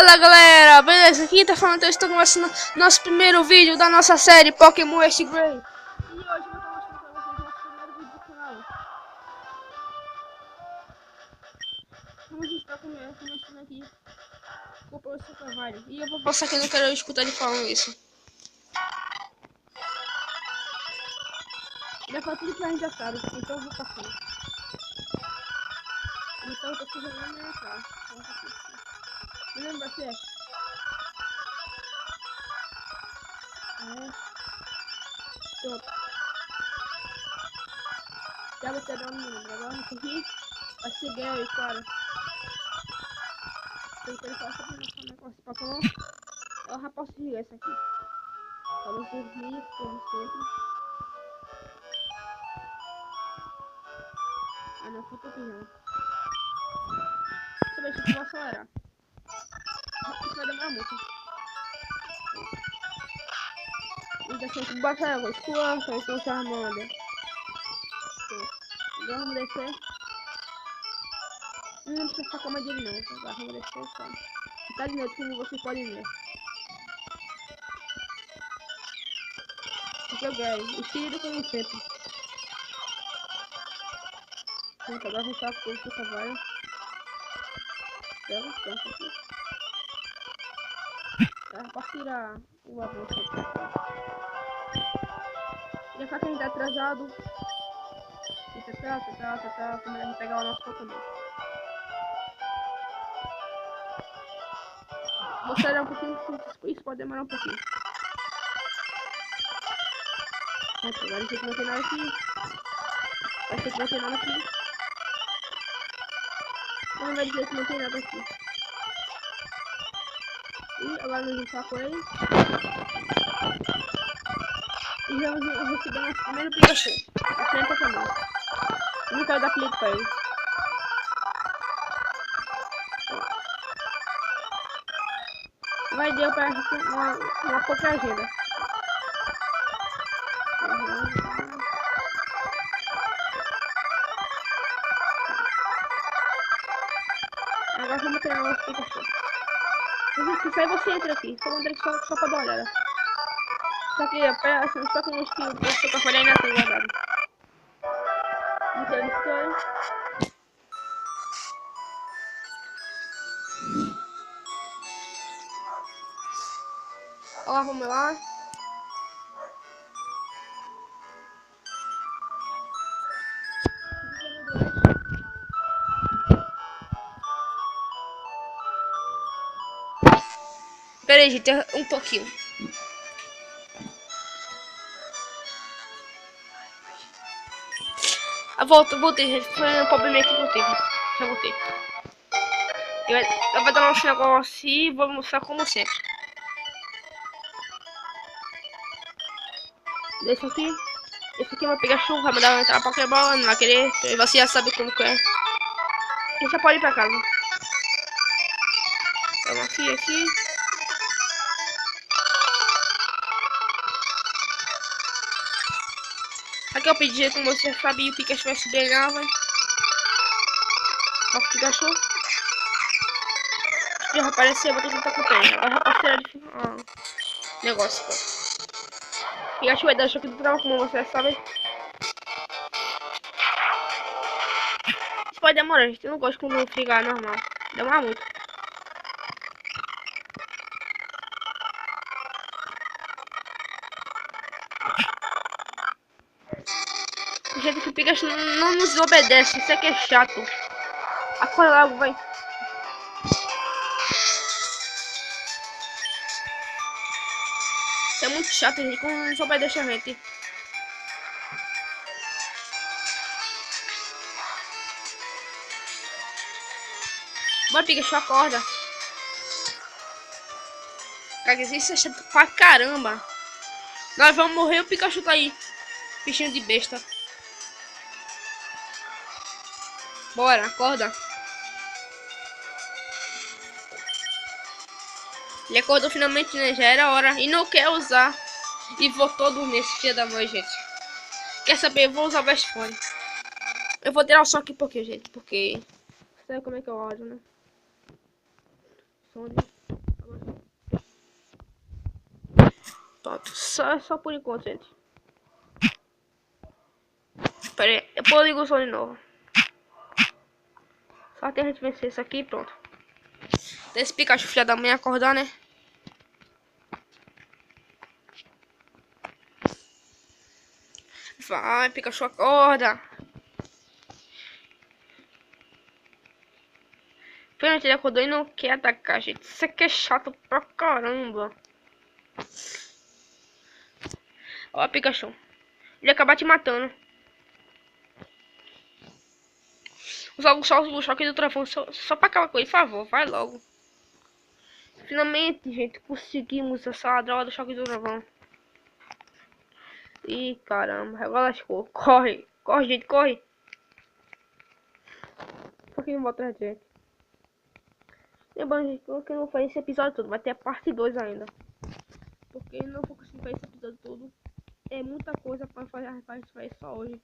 Fala galera, beleza? Aqui tá falando, eu estou começando nosso primeiro vídeo da nossa série Pokémon Ash Gray. E hoje eu vou estar mostrando pra vocês nosso primeiro vídeo do canal. Como a gente tá começando aqui com o professor Carvalho. E eu vou passar que eu não quero escutar ele falando isso. Ele fala tudo que a gente já sabe, então eu vou passando. Então eu tô jogando minha cara. Me lembra você? Pronto. Já vou ter dado um número. Agora isso aqui vai ser Gary, claro. Tem que ele falar sobre o nosso negócio Pokémon. Eu já posso ligar isso aqui. Vamos dormir, como sempre. Ah não, falta o pijama. Deixa eu ver se eu vou acelerar. Isso vai demorar muito. E daqui a pouco baixa água. Esculanta, eu estou charmando. Agora vamos descer. Não precisa ficar com a dele não. Agora vamos descer só. Tá de noite como vocês podem ver. Joguei. Estilo como sempre. Pronto, agora vou usar o seu cavalo. Pega bastante aqui. Já posso tirar o avanço aqui. Já que a gente tá atrasado. Tá. Como a gente pegar o nosso Pokémon. Vou acelerar um pouquinho, isso pode demorar um pouquinho. Pronto, agora a gente não tem nada aqui. Vai ser que não tem nada aqui. Não vai dizer que não tem nada aqui. E agora nós vamos com ele. E já vamos receber nosso primeiro Pikachu. Sem Pokémon. Não quero dar apelido pra ele. Vai deu pra uma pouca agenda. Agora vamos treinar o nosso Pikachu. Se aí você entra aqui, só pra dar uma olhada. Só que uns que o professor Carvalho ainda tem guardado. Então, olá, vamos lá. Pera aí, gente, um pouquinho. Voltei, gente. Foi um problema que voltei. Já voltei. Eu vou dar um negócio e vou mostrar como sempre. Esse aqui vai pegar chuva, vai mandar entrar pra Pokébola, não vai querer. Você já sabe como que é. A gente já pode ir pra casa. Vamos aqui. Aqui eu pedi, como você sabe, o Pikachu vai subir na árvore. Ó, o Pikachu. Já apareceu, vou ter que lutar com o pé. Agora já posso tirar de negócio, pô. Pikachu vai dar choque do trauma, como você sabe. Isso pode demorar, gente. Eu não gosto quando ficar normal. Demora muito. O jeito que o Pikachu não nos obedece, isso aqui é chato. Acorda logo, vai. Isso é muito chato, gente, como não obedece a gente. Bora, Pikachu, acorda. Cara, isso é chato pra caramba. Nós vamos morrer, o Pikachu tá aí. Bichinho de besta. Bora, acorda. Ele acordou finalmente, né? Já era hora. E não quer usar. E voltou dormir esse dia da noite, gente. Quer saber? Eu vou usar o Best Fone. Eu vou tirar o som aqui um pouquinho, gente. Porque... sabe como é que é o áudio, né? Som de... Pronto, só por enquanto, gente. Pera aí, eu ligo o som de novo. Só até a gente vencer isso aqui, pronto. Deixa esse Pikachu filha da mãe acordar, né? Vai, Pikachu, acorda. Finalmente ele acordou e não quer atacar, gente. Isso aqui é chato pra caramba. Ó, Pikachu. Ele acaba te matando. Só o choque do trovão. Só pra acabar com ele, por favor. Vai logo. Finalmente, gente. Conseguimos essa droga do choque do trovão. Ih, caramba. Agora lascou. Corre. Corre, gente. Corre. Só que não volta a gente. Lembrando, gente, que eu não fazer esse episódio todo. Vai ter a parte 2 ainda. Porque eu não vou conseguir fazer esse episódio todo. É muita coisa pra fazer só hoje.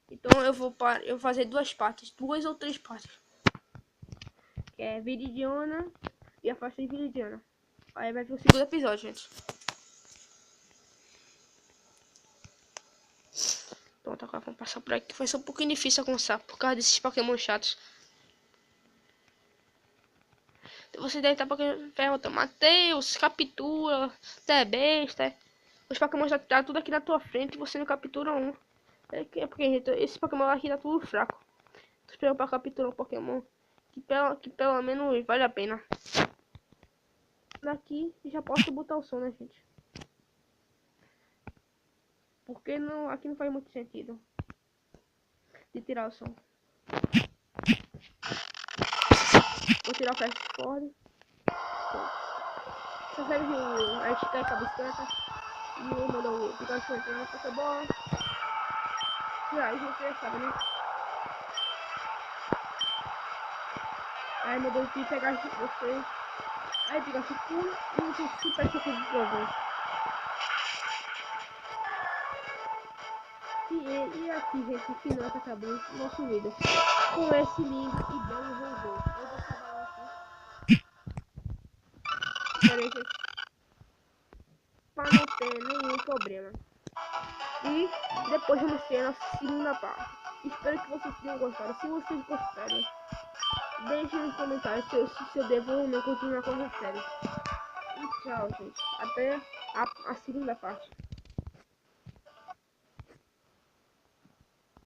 Então eu vou fazer duas partes. 2 ou 3 partes. Que é Viridiana e a faixa de Viridiana. Aí vai vir o segundo episódio, gente. Pronto, agora vamos passar por aqui. Vai ser um pouquinho difícil alcançar por causa desses Pokémon chatos. Você deve estar perguntando, Matheus, captura, você é besta. Os Pokémon já tá tudo aqui na tua frente e você não captura um. É porque, gente, esse Pokémon aqui tá tudo fraco. Tô esperando pra capturar um Pokémon que pelo menos vale a pena. Daqui já posso botar o som, né, gente? Porque não, aqui não faz muito sentido de tirar o som. Vou tirar o Fast Forward. Só serve a hashtag com a bicicleta. E eu mando o Pikachu entrando na Pokébola. E aí você já sabe, né? Aí meu Deus, que pegar vocês. Aí Pikachu pula e você super choque de trovão. E aqui, gente, que nós acabamos o nosso vídeo com esse lindo e belo robô. Eu vou salvar aqui. Pera aí, gente. Para não ter nenhum problema. E depois vamos ter a nossa segunda parte. Espero que vocês tenham gostado. Se vocês gostaram, deixem nos comentários se eu devo ou não continuar com essa série. E tchau, gente. Até a segunda parte.